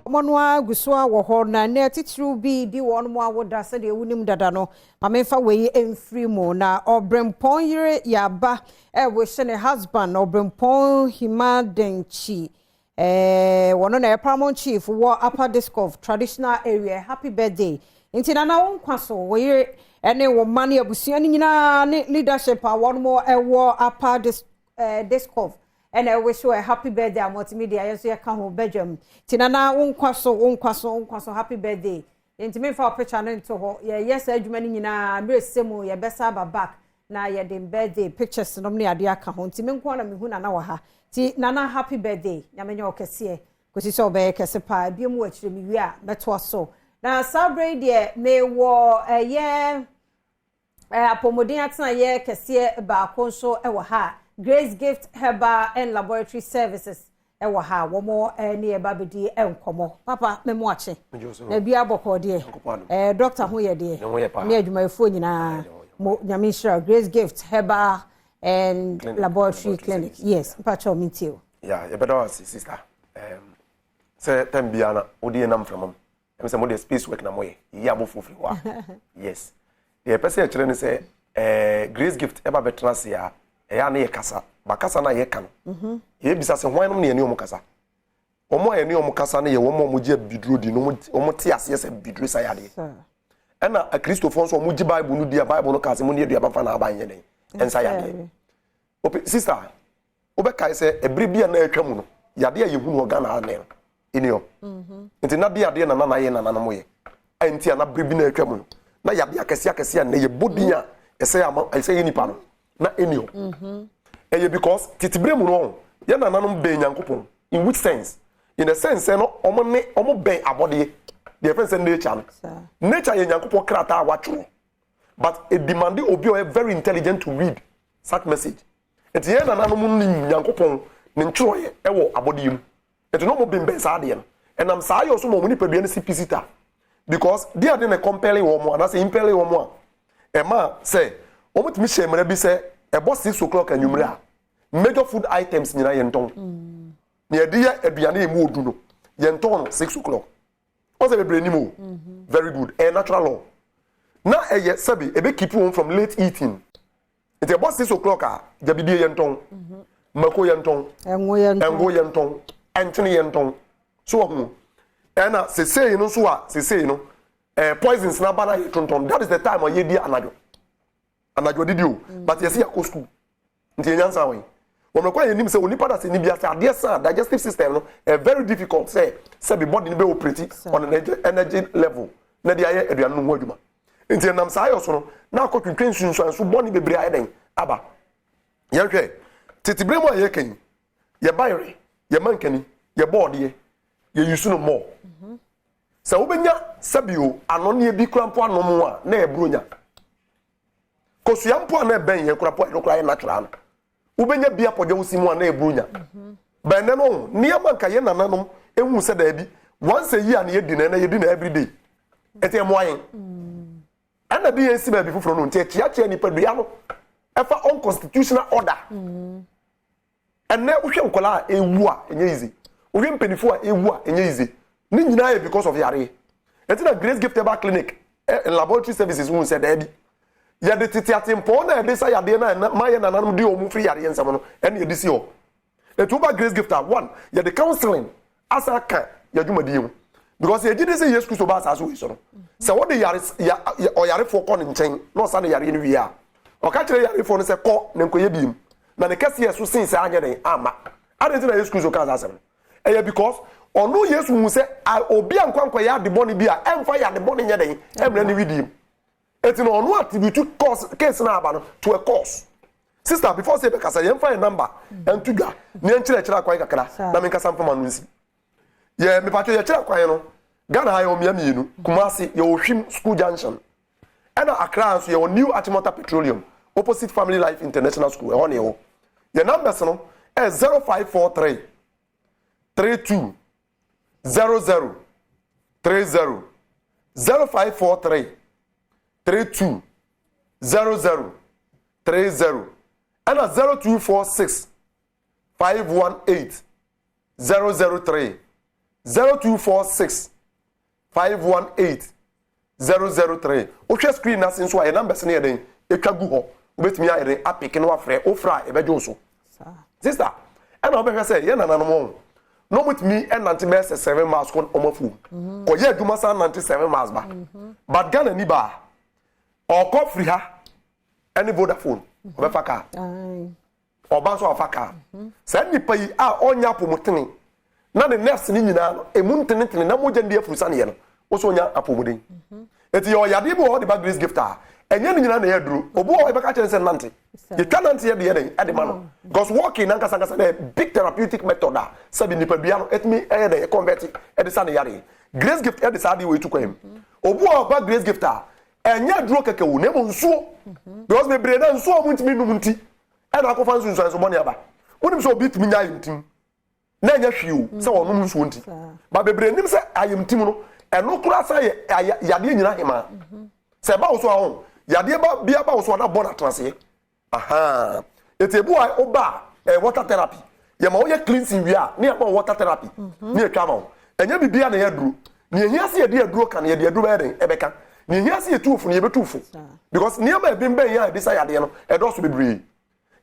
Monwa guswa wo ho na na titru bi di won mo awoda se de wunim dada no amemfa we emfiri mo na obrempon yire yaba we hye husband obrempon hima denchi wono na paramount chief wo upper disc of traditional area. Happy birthday nti na wonkwaso we yire ene wo mane abusua ni nyina ne leadership a won mo wo upper disc of and I wish you a happy birthday. I'm multimedia. Yes, you can hold Badwam. Tinana unkwaso happy birthday. Intimate for picture into ho. Yes, Edmani na be semo ya besa ba back na ya dem birthday pictures no me ade aka ho. Ntime nko na me hu na na wa ha. Ti nana happy birthday. Nyamenye okese. Kosi so be kese pa bi mu akire mi wi a beto so. Na celebrate there me wo apomodin atena ye kese ba konso e wa ha. Grace Gift Herbal and Laboratory Services. Ewa ha womo ne babedi enkomo. Papa me mo ache. Na bia boko de. Doctor ho ye de. Me adwumayefo nyina. Mo nyamishra Grace Gift Herbal and Laboratory Clinic. Yes, pacho mintio. Yeah, you better sister. Say tambia na odi nam from am. Em say mo de space work na moye. Ya bo fufi wa. Yes. The person e kire ni say Grace Gift eba betrance ya ya na ye kasa bakasa na ye ka no ye bisa se hwan no ne ani omukasa omo ani omukasa ne ye wo mo gye bidro di no omo te ase se bidro sa ya de ena a Christopher so omo gye Bible no dia Bible no ka se mo ne aduaba fa na aban ye den ensa ya de sister obeka se ebri bia na atwa mu no ya de ye hunu oga na ne ini yo nti na de na na ye na na mo ye enti na bri bi na atwa mu na ya de akese na ye bodinya ese ye nipa no na enio because titibremu no ye na nanom be nyankopon in which sense in the sense no omo be abode the friend say nature ye nyankopon krata watcho but it demand obi o very intelligent to read such message et ye na nanom ni nyankopon ne nchoro ye wo abode yim et no mo be sa de no enam sa ayo so mo ni padua ne sipisitor because they are the compelling woman and say impelling woman e ma say omutimi shemre bi se ebo 6 o'clock anwumre a major food items nyina yenton ne ediya aduane emu odu no yenton 6 o'clock o se bebre ni mo very good a natural law na eye sabi ebe keep you from late eating it about 6 o'clock a jabidi yenton mako yenton engo yenton antene yenton so hu na se no so a se no poisons na bana yetonton that is the time ye di anajo didi o but yesi ya school nti enyansa wen wo kwa yenim se onipa da se ni bia se ade sa digestive system no very difficult say be body ni be operate on an energy level na dia ye aduan no ho adwuma nti nam sa ayo so no na akotwetwen sunsun so body bebre aye den aba ye hwe titibre mo ye kan ye bayre ye mankani ye body ye use no more sa wo benya sabio ano ne bi krampo ano mo a na e bronya kosuyampo na ben ye kura po kura natural ubenya bia podwo simu na ebrunya ben no niam nka ye nananom ehu se da bi once a year na ye di na every day ete moyen ana bi yensi ba bi fufuro no nte chia ni padua no efa unconstitutional order enne uhwe nkola ewu a enye easy uhwe mpenifo a ewu a enye easy ni nyina ye because of yare ete na Grace Gift Herbal Clinic and Laboratory Services who said da bi ya de titiatimpo na de sa ya de na ma ye nananum de omu free yare nsam no ene edisi ho etuba Grace Gift one ya de counseling asa ka ya dwumadi mu because ye gide say yes Christo ba asa so we so no se wo de yare ya oyare fo ko ne nchen no sa ne yare ne wi a o ka kire yare fo no se ko ne nkoye biem na ne kase yeso sin se anye den ama ade na yes Christo ka asa no because onu yesu mu se obi ankwankwa ya de boni bi a emfa ya de boni nya den emre ne widim it no no attribute case na aba no to a cause sister before say because I find number and to ga ne nchire kwai kakra na me nkasa mfama no nsi ye me pacho ye kire kwai no Ghana ha yo miaminu Kumasi ye Ohwim School Junction and Accra so ye New Atimota Petroleum opposite Family Life International School e ho ne ho ye numbers no 0543 32 00 30 0543 32 00 30 and 0246 518 003 0246 518 003. Ohwe screen na sinso a numbers ne yeden etwa gu ho obetimi ayere apike no afre ofra ebejo so. Sister, and I say, Yen and Anamon. No with me and Nanti Bess 7 miles on Omofu. Ko ye Dumasa 97 miles back. But Ghana Niba or call free her any Vodafone or Faka or Banso of Faka. Send me pay on Yapu Mutini. Not the next Nina, a Muntin, no more than dear Fusanian, also Nya Apumudi. It's your Yadibo or the bad grace gifter. And yen nyina na yadru obo o be ka kire se nante ye twa nante ye de ade ma no because walking nanka sanka na big therapeutic method da sabi nipa bia no etimi e de convert e de sa na yare grace gift e de sa de we tu kwam obo o ba grace gifter enya duro keke wo na mo nsuo because me bre na nsuo mo ntimi num nti e na akofa nsuo so bone aba wonim so obi timi nya yimtim na enya hwiu se wo num nsuo nti ba bebre nim se ayimtim no eno kura sa yade nyina hema se ba wo so ahon yade ba bia ba wo so na bona transe aha etebu a oba water therapy ye ma wo ye cleansing wi a ne ba water therapy ne etwa ma wo enya bibia na ye duro ne ehia se ye de aduro kan ye de aduro ba den ebeka ne ehia se ye tufu ne ye betufu because ne ba ebin ben ya de sa yade no edo so bebre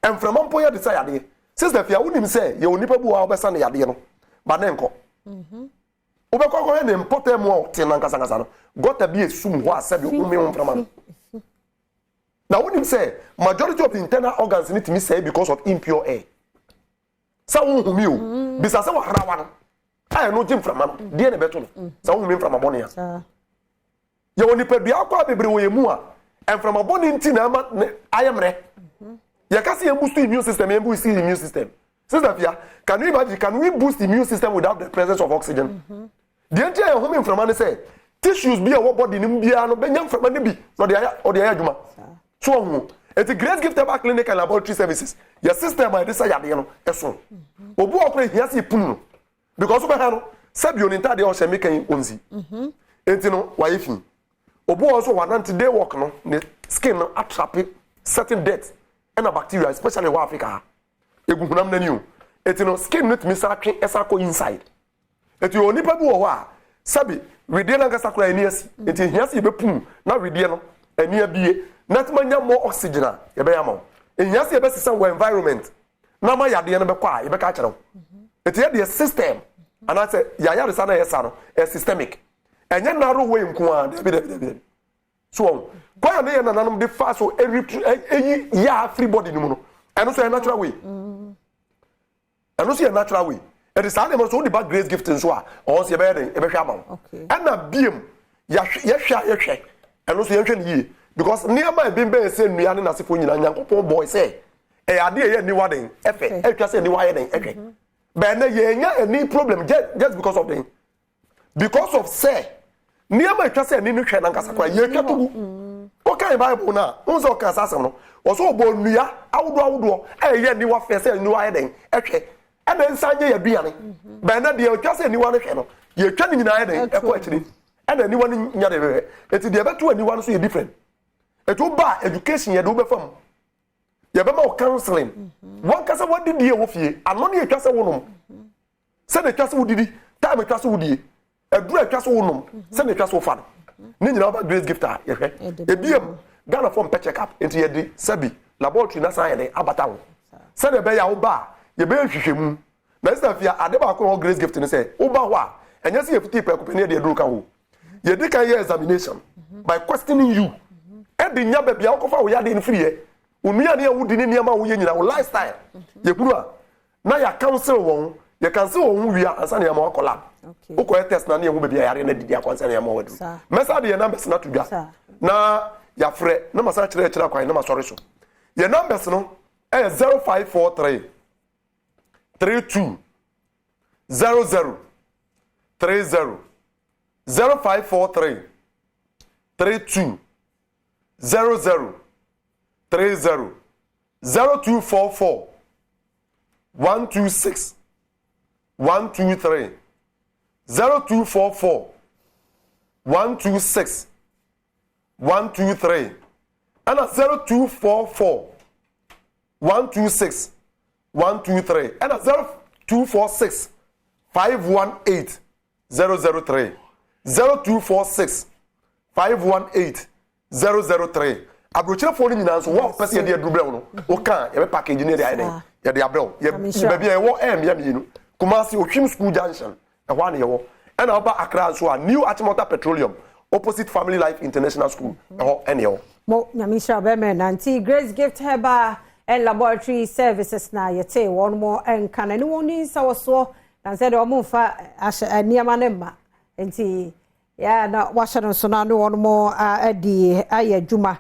emframa mpo ye de sa yade sister fia wonim se ye onipa bu a obesa ne yade no ba ne nko obekọ ko ne important mo te na nkasa nkasa no gota bi esum ho asabi umi mframa. Now, when him say majority of the internal organs need to be say because of impure air. So who you? Because say wahara I know Jim from man. Dear ne beto no. So who me from abonia. You only pe bia kwa bebre wo yemu a. And from aboni nti na I am re. You can see boost the immune system, you boost the immune system. Sister Fia, can you imagine? Can we boost the immune system without the presence of oxygen? The entire home from man say tissues be a what body nim bia no benyam from man bi. No the adwuma. So, it's a great gift about clinic and laboratory services. Your system, I decide, you know, so. Obu operate here, see punu. Because of Hano, Sabion in Tadi or Shemikan Unzi. And you know, why if you Obu also want today work no, the skin attract certain death and a bacteria, especially in Africa. You go on the new. It's you know, skin not misacting Esako inside. It's you only people who are Sabi, we didn't get Sakura in years. It's in here, see the pum, now we didn't, and near be. Not manya more oxygen ye be am en yase ye be sesa wo environment na ma yade no be kwa ye be ka kire it ye the system and I say ya resa na yesa no a systemic enye na ro way nko a de so kwa na ye na nanom de fa so eyi ya free body no no eno so a natural way eno so a natural way it is animal so the bad grace gift so a on se be den e be hwa am and na biem ya hwa eno so ye hwa ni because nearby bimbe say nua ne nasefo nyina nyankopon boy say e ade ye ni waden efe etwa say ni wa ye den ehwe be na ye nya any problem just because of them because of say nearby etwa say ni no hwe na nkasa kwa ye twa to o kan bible na unzo kan sasem no o so bo nua awodo ye ni wa fe say ni wa ye den ehwe e be nsanye ye duane be na de etwa say ni wa ne hwe no ye twa ni nyina ye den ekọ akiri e na ni wa ni nya de be eti de be to ani wa no so ye different. It will buy education, you do from. You have more counseling. One casa what did you with you? And only a casa woman. Send a casa would did time a casa would ye. A great casa woman. Send a casa fun. Need another great gift. A BM Ghana from check up into your Sabi laboratory Nasa and Abatao. Send a bay out bar. You bear him. That's the fear. I never call great gift and say, Oba, and you see if people accompany the Druka. You did a year examination by questioning you. And the nyabe bia okofa wo yade free e onua ne awudi ne niam wo ye nyina wo lifestyle ye kuru a na ya counsel won ye cancel won wia ansa ne ma collab okay test na ne hu bia yare na didi akwansa ne ma wadu mesa de ye numbers na to dwa na ya frɛ na masa kire kwan na masɔre so ye numbers no 0543 32 00 30 0543 32 00 30 0244 126 123 0244 126 123 and 0244 126 123 and 0246 518 003 0246 518 003 abrochire phone nyina nso wo pese ye de adubrew no wo kan ye be package ne de ayi ye de abrɛw ye be bia ye wo emia mienu Kumasi Ohwim School Junction e ho an ye wo e na oba Accra nso a New Achimota Petroleum opposite Family Life International School e ho ene ye wo mo nyamisha be me nanti Grace Gift Herbal and Laboratory Services na yete one more enka na ni woni sawoso na say de o mo fa niama ne ma enti ya na washa no so na one more adi ayadwuma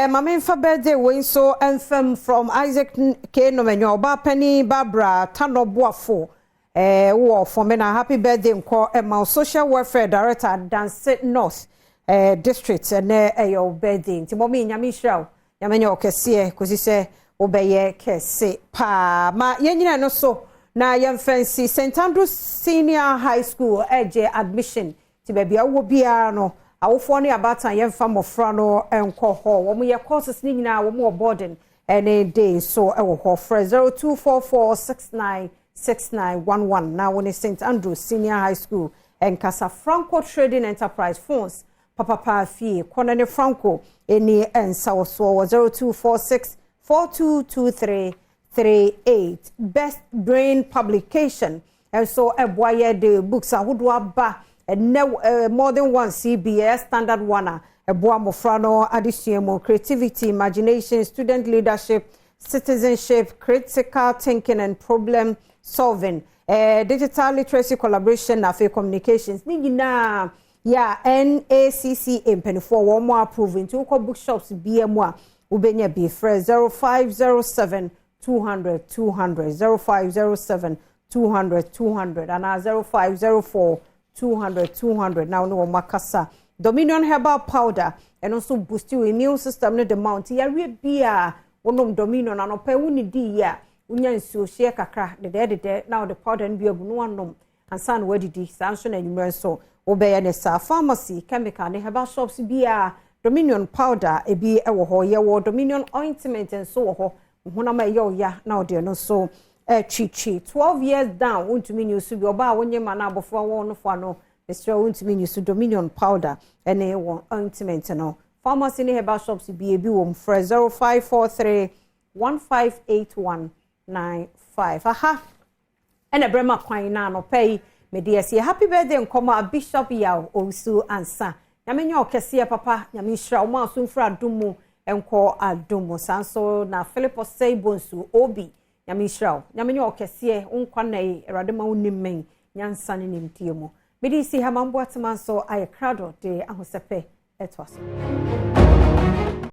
mama fa birthday we so enfem from Isaac K Nomenyo ba Penny Barbara Tanoboafo wo for me na happy birthday nko my social welfare director Dance North district na your birthday nti momi nyame hiraw nyame okese kosi se obeye kese pa ma yenyina no so na yemfancy St Andrews Senior High School eje admission ti baby awo bia no awofo ne abatan yemfa mofra no enko ho wo mo ye courses ni nyina wo mo boarding any day so ewo ho fra 0244696911 na woni St Andrews Senior High School enkasa Franco Trading Enterprise Phones papa fie kona ne Franco eni ensa wo so 0246422338 best brain publication and so eboye the books ahodo aba more than one CBS standard one Badwam Afisem addition creativity, imagination, student leadership, citizenship, critical thinking and problem solving, digital literacy, collaboration, and communications. Nigina ya NACC impenifo one more approving to bookshops BMwa ubenya be fresh 0507 200 200 0507 200 200 and 0504 200 now no makasa Dominion Herbal powder and also boost your immune system no the mount ya we bia wonom Dominion anopa woni di ya unya nsuo hye kakra de now the powder and bia bu no anom ansa no wadidi sanso na nyumre so obeye ne sa pharmacy chemical ne herbal shops bia Dominion powder ebi ewo ho ye wo Dominion ointment and so ho hunama ye ya now de no so chichi 12 years down untumi nyusu bi oba wonye mana abofo won fo no Mr. untumi nyusu Dominion powder ene won ointment no pharmacy ne herbal shops bi ebi wo mfre 0543 158195 aha ene brema kwan na no pay me de se happy birthday nkoma Bishop Yaw Osu ansa nyamenye okese papa nyame hira o ma so mfra adumu enko adumu sanso na Philip Seibonsu obi nyame hiraw nyame okese unkwa na erade ma unimmen nyansa ne nimtie mu medi si ha mambo atman so aye krado de ahosepe etwaso